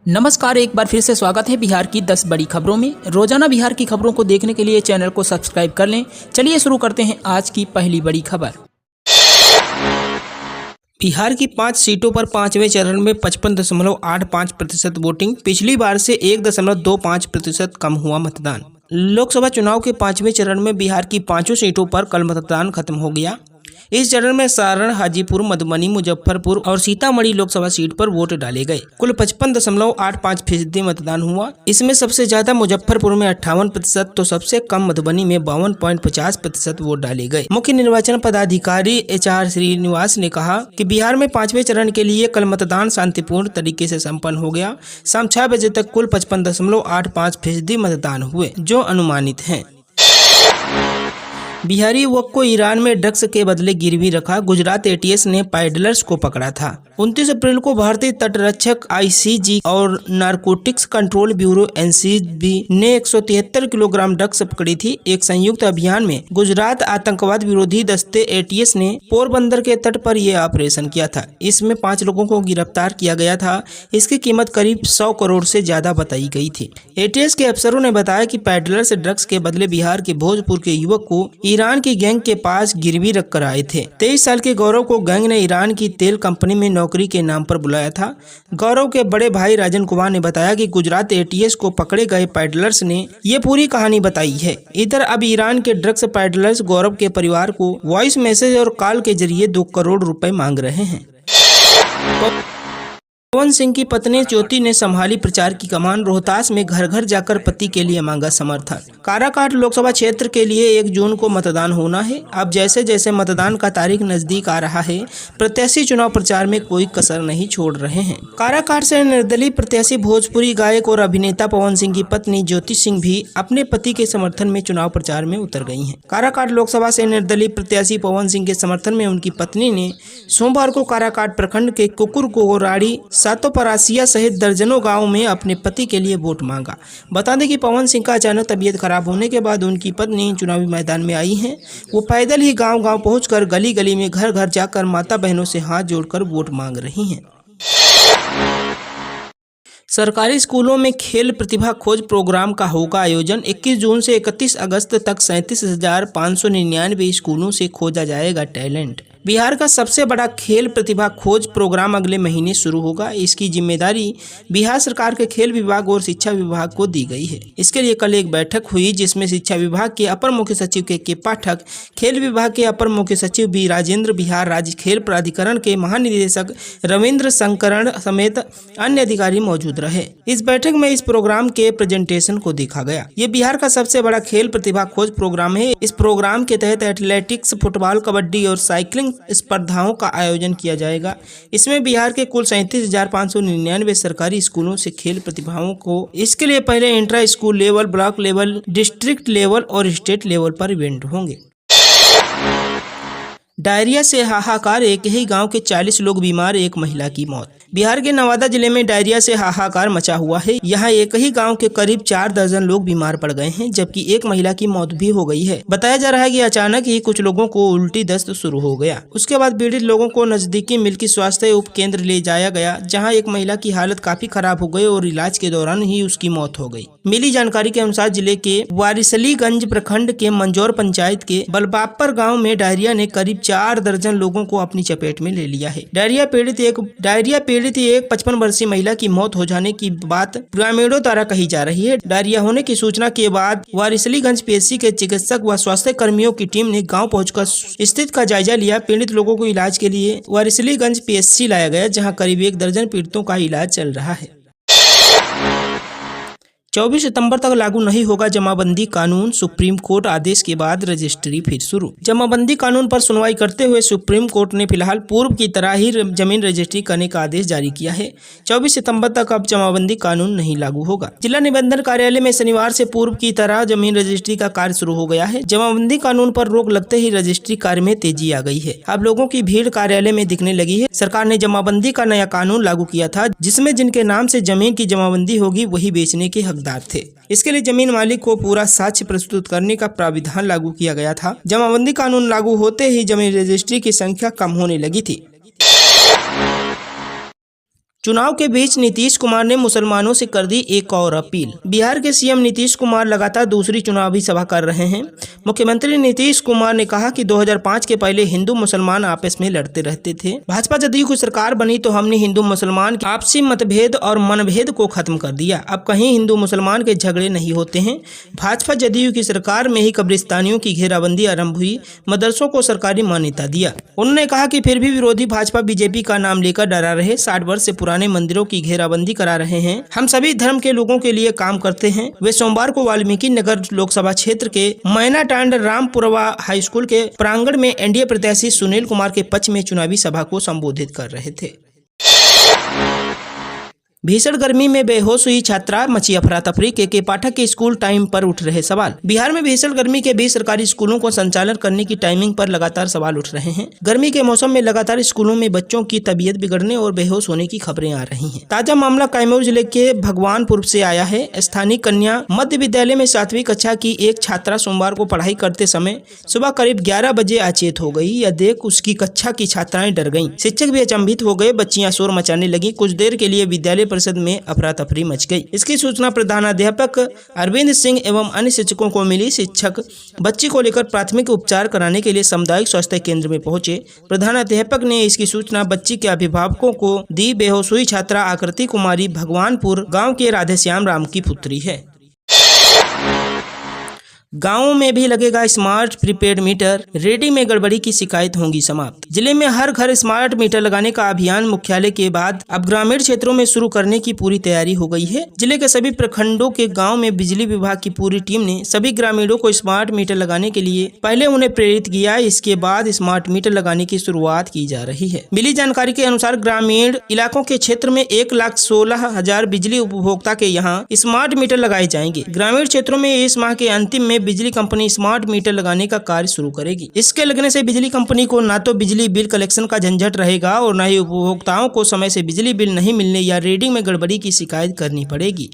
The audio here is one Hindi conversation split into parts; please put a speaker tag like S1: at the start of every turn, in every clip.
S1: नमस्कार, एक बार फिर से स्वागत है बिहार की 10 बड़ी खबरों में। रोजाना बिहार की खबरों को देखने के लिए चैनल को सब्सक्राइब कर लें। चलिए शुरू करते हैं आज की पहली बड़ी खबर। बिहार की 5 सीटों पर 5वें चरण में 55.85% वोटिंग। पिछली बार से 1.25% कम हुआ मतदान। लोकसभा चुनाव के 5वें चरण में बिहार की 5 सीटों पर कल मतदान खत्म हो गया। इस चरण में सारण, हाजीपुर, मधुबनी, मुजफ्फरपुर और सीतामढ़ी लोकसभा सीट पर वोट डाले गए। कुल 55.85% मतदान हुआ। इसमें सबसे ज्यादा मुजफ्फरपुर में 58% तो सबसे कम मधुबनी में 52.50% वोट डाले गए। मुख्य निर्वाचन पदाधिकारी HR श्रीनिवास ने कहा कि बिहार में 5वें चरण के लिए कल मतदान शांतिपूर्ण तरीके से संपन्न हो गया। शाम 6 बजे तक कुल 55.85% मतदान हुए, जो अनुमानित है। बिहारी युवक को ईरान में ड्रग्स के बदले गिरवी रखा। गुजरात ATS ने पैडलर्स को पकड़ा था। 29 अप्रैल को भारतीय तटरक्षक ICG और नारकोटिक्स कंट्रोल ब्यूरो NCB ने 173 किलोग्राम ड्रग्स पकड़ी थी। एक संयुक्त अभियान में गुजरात आतंकवाद विरोधी दस्ते ATS ने पोरबंदर के तट पर यह ऑपरेशन किया था। इसमें 5 लोगों को गिरफ्तार किया गया था। इसकी कीमत करीब 100 करोड़ से ज्यादा बताई गई थी। ATS के अफसरों ने बताया कि पैडलर से ड्रग्स के बदले बिहार के भोजपुर के युवक को ईरान की गैंग के पास गिरवी रख कर आए थे। 23 साल के गौरव को गैंग ने ईरान की तेल कंपनी में नौकरी के नाम पर बुलाया था। गौरव के बड़े भाई राजन कुमार ने बताया कि गुजरात ATS को पकड़े गए पैडलर्स ने ये पूरी कहानी बताई है। इधर अब ईरान के ड्रग्स पैडलर्स गौरव के परिवार को वॉइस मैसेज और कॉल के जरिए 2 करोड़ रुपए मांग रहे हैं। पवन सिंह की पत्नी ज्योति ने संभाली प्रचार की कमान। रोहतास में घर घर जाकर पति के लिए मांगा समर्थन। काराकाट लोकसभा क्षेत्र के लिए 1 जून को मतदान होना है। अब जैसे जैसे मतदान का तारीख नजदीक आ रहा है, प्रत्याशी चुनाव प्रचार में कोई कसर नहीं छोड़ रहे हैं। काराकाट से निर्दलीय प्रत्याशी भोजपुरी गायक और अभिनेता पवन सिंह की पत्नी ज्योति सिंह भी अपने पति के समर्थन में चुनाव प्रचार में उतर गई हैं। काराकाट लोकसभा से निर्दलीय प्रत्याशी पवन सिंह के समर्थन में उनकी पत्नी ने सोमवार को काराकाट प्रखंड के कुकुर कोराड़ी, सातोपरासिया सहित दर्जनों गांव में अपने पति के लिए वोट मांगा। बता दें कि पवन सिंह का अचानक तबीयत खराब होने के बाद उनकी पत्नी चुनावी मैदान में आई हैं। वो पैदल ही गांव-गांव पहुंचकर गली गली में घर घर जाकर माता बहनों से हाथ जोड़कर वोट मांग रही हैं। सरकारी स्कूलों में खेल प्रतिभा खोज प्रोग्राम का होगा आयोजन। 21 जून से 31 अगस्त तक 37,599 स्कूलों से खोजा जाएगा टैलेंट। बिहार का सबसे बड़ा खेल प्रतिभा खोज प्रोग्राम अगले महीने शुरू होगा। इसकी जिम्मेदारी बिहार सरकार के खेल विभाग और शिक्षा विभाग को दी गई है। इसके लिए कल एक बैठक हुई, जिसमें शिक्षा विभाग के अपर मुख्य सचिव के पाठक, खेल विभाग के अपर मुख्य सचिव B राजेंद्र, बिहार राज्य खेल प्राधिकरण के महानिदेशक रविंद्र शंकरण समेत अन्य अधिकारी मौजूद रहे। इस बैठक में इस प्रोग्राम के प्रेजेंटेशन को देखा गया। ये बिहार का सबसे बड़ा खेल प्रतिभा खोज प्रोग्राम है। इस प्रोग्राम के तहत एथलेटिक्स, फुटबॉल, कबड्डी और साइकिलिंग स्पर्धाओं का आयोजन किया जाएगा। इसमें बिहार के कुल 37,599 सरकारी स्कूलों से खेल प्रतिभाओं को इसके लिए पहले intra school level, block level, district level और स्टेट लेवल पर इवेंट होंगे। डायरिया से हाहाकार, एक ही गांव के 40 लोग बीमार, एक महिला की मौत। बिहार के नवादा जिले में डायरिया से हाहाकार मचा हुआ है। यहाँ एक ही गांव के करीब 4 दर्जन लोग बीमार पड़ गए हैं, जबकि एक महिला की मौत भी हो गई है। बताया जा रहा है कि अचानक ही कुछ लोगों को उल्टी दस्त शुरू हो गया। उसके बाद पीड़ित लोगों को नजदीकी मिल्की स्वास्थ्य उप केंद्र ले जाया गया, जहाँ एक महिला की हालत काफी खराब हो गई और इलाज के दौरान ही उसकी मौत हो गई। मिली जानकारी के अनुसार जिले के वारिसलीगंज प्रखंड के मंजौर पंचायत के बलबापर गाँव में डायरिया ने करीब 4 दर्जन लोगों को अपनी चपेट में ले लिया है। डायरिया पीड़ित एक 55 वर्षीय महिला की मौत हो जाने की बात ग्रामीणों द्वारा कही जा रही है। डायरिया होने की सूचना के बाद वारिसलीगंज PSC के चिकित्सक व स्वास्थ्य कर्मियों की टीम ने गांव पहुंचकर स्थिति का जायजा लिया। पीड़ित लोगों को इलाज के लिए वारिसलीगंज PSC लाया गया, जहां करीब 1 दर्जन पीड़ितों का इलाज चल रहा है। 24 सितंबर तक लागू नहीं होगा जमाबंदी कानून, सुप्रीम कोर्ट आदेश के बाद रजिस्ट्री फिर शुरू। जमाबंदी कानून पर सुनवाई करते हुए सुप्रीम कोर्ट ने फिलहाल पूर्व की तरह ही जमीन रजिस्ट्री करने का आदेश जारी किया है। 24 सितंबर तक अब जमाबंदी कानून नहीं लागू होगा। जिला निबंधन कार्यालय में शनिवार से पूर्व की तरह जमीन रजिस्ट्री का कार्य शुरू हो गया है। जमाबंदी कानून पर रोक लगते ही रजिस्ट्री कार्य में तेजी आ गई है। अब लोगों की भीड़ कार्यालय में दिखने लगी है। सरकार ने जमाबंदी का नया कानून लागू किया था, जिसमें जिनके नाम से जमीन की जमाबंदी होगी वही बेचने के हकदार थे। इसके लिए जमीन मालिक को पूरा साक्ष्य प्रस्तुत करने का प्राविधान लागू किया गया था। जमाबंदी कानून लागू होते ही जमीन रजिस्ट्री की संख्या कम होने लगी थी। चुनाव के बीच नीतीश कुमार ने मुसलमानों से कर दी एक और अपील। बिहार के सीएम नीतीश कुमार लगातार दूसरी चुनावी सभा कर रहे हैं। मुख्यमंत्री नीतीश कुमार ने कहा कि 2005 के पहले हिंदू मुसलमान आपस में लड़ते रहते थे। भाजपा जदयू की सरकार बनी तो हमने हिंदू मुसलमान के आपसी मतभेद और मनभेद को खत्म कर दिया। अब कहीं हिंदू मुसलमान के झगड़े नहीं होते हैं। भाजपा जदयू की सरकार में ही कब्रिस्तानियों की घेराबंदी आरम्भ हुई, मदरसों को सरकारी मान्यता दिया। उन्होंने कहा कि फिर भी विरोधी भाजपा बीजेपी का नाम लेकर डरा रहे। 60 वर्ष से पुराने मंदिरों की घेराबंदी करा रहे हैं। हम सभी धर्म के लोगों के लिए काम करते हैं। वे सोमवार को वाल्मीकि नगर लोकसभा क्षेत्र के मैनाटांड रामपुरवा हाई स्कूल के प्रांगण में एनडीए प्रत्याशी सुनील कुमार के पक्ष में चुनावी सभा को संबोधित कर रहे थे। भीषण गर्मी में बेहोश हुई छात्रा, मची अफरा-तफरी। के पाठक के स्कूल टाइम पर उठ रहे सवाल। बिहार में भीषण गर्मी के बीच सरकारी स्कूलों को संचालन करने की टाइमिंग पर लगातार सवाल उठ रहे हैं। गर्मी के मौसम में लगातार स्कूलों में बच्चों की तबीयत बिगड़ने और बेहोश होने की खबरें आ रही हैं। ताजा मामला कैमूर जिले के भगवानपुर से आया है। स्थानीय कन्या मध्य विद्यालय में 7वीं कक्षा की एक छात्रा सोमवार को पढ़ाई करते समय सुबह करीब 11 बजे अचेत हो गई। यह देख उसकी कक्षा की छात्राएं डर गयी। शिक्षक भी अचंभित हो गए। बच्चियां शोर मचाने लगी। कुछ देर के लिए विद्यालय परिषद में अफरा तफरी मच गई। इसकी सूचना प्रधानाध्यापक अरविंद सिंह एवं अन्य शिक्षकों को मिली। शिक्षक बच्ची को लेकर प्राथमिक उपचार कराने के लिए सामुदायिक स्वास्थ्य केंद्र में पहुंचे। प्रधानाध्यापक ने इसकी सूचना बच्ची के अभिभावकों को दी। बेहोश हुई छात्रा आकृति कुमारी भगवानपुर गांव के राधेश्याम राम की पुत्री है। गाँवों में भी लगेगा स्मार्ट प्रीपेड मीटर। रेडी में गड़बड़ी की शिकायत होंगी समाप्त। जिले में हर घर स्मार्ट मीटर लगाने का अभियान मुख्यालय के बाद अब ग्रामीण क्षेत्रों में शुरू करने की पूरी तैयारी हो गई है। जिले के सभी प्रखंडों के गांव में बिजली विभाग की पूरी टीम ने सभी ग्रामीणों को स्मार्ट मीटर लगाने के लिए पहले उन्हें प्रेरित किया। इसके बाद स्मार्ट मीटर लगाने की शुरुआत की जा रही है। मिली जानकारी के अनुसार ग्रामीण इलाकों के क्षेत्र में 1,16,000 बिजली उपभोक्ता के यहाँ स्मार्ट मीटर लगाए जाएंगे। ग्रामीण क्षेत्रों में इस माह के अंतिम में बिजली कंपनी स्मार्ट मीटर लगाने का कार्य शुरू करेगी। इसके लगने से बिजली कंपनी को न तो बिजली बिल कलेक्शन का झंझट रहेगा और न ही उपभोक्ताओं को समय से बिजली बिल नहीं मिलने या रीडिंग में गड़बड़ी की शिकायत करनी पड़ेगी।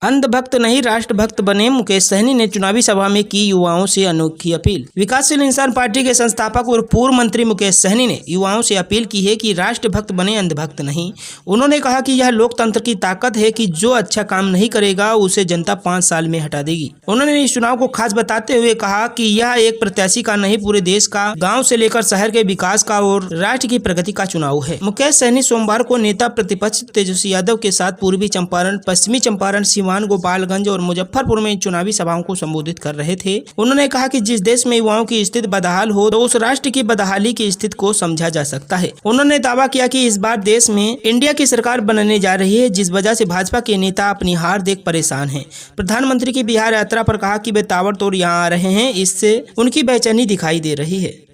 S1: अंधभक्त नहीं राष्ट्रभक्त बने, मुकेश सहनी ने चुनावी सभा में की युवाओं से अनोखी अपील। विकासशील इंसान पार्टी के संस्थापक और पूर्व मंत्री मुकेश सहनी ने युवाओं से अपील की है कि राष्ट्रभक्त बने, अंधभक्त नहीं। उन्होंने कहा कि यह लोकतंत्र की ताकत है कि जो अच्छा काम नहीं करेगा उसे जनता 5 साल में हटा देगी। उन्होंने इस चुनाव को खास बताते हुए कहा कि यह एक प्रत्याशी का नहीं, पूरे देश का, गाँव से लेकर शहर के विकास का और राष्ट्र की प्रगति का चुनाव है। मुकेश सहनी सोमवार को नेता प्रतिपक्ष तेजस्वी यादव के साथ पूर्वी चंपारण, पश्चिमी चंपारण, गोपालगंज और मुजफ्फरपुर में चुनावी सभाओं को संबोधित कर रहे थे। उन्होंने कहा कि जिस देश में युवाओं की स्थिति बदहाल हो तो उस राष्ट्र की बदहाली की स्थिति को समझा जा सकता है। उन्होंने दावा किया कि इस बार देश में इंडिया की सरकार बनने जा रही है, जिस वजह से भाजपा के नेता अपनी हार देख परेशान हैं। प्रधानमंत्री की बिहार यात्रा पर कहा कि वे ताबड़तोड़ यहाँ आ रहे हैं, इससे उनकी बेचैनी दिखाई दे रही है।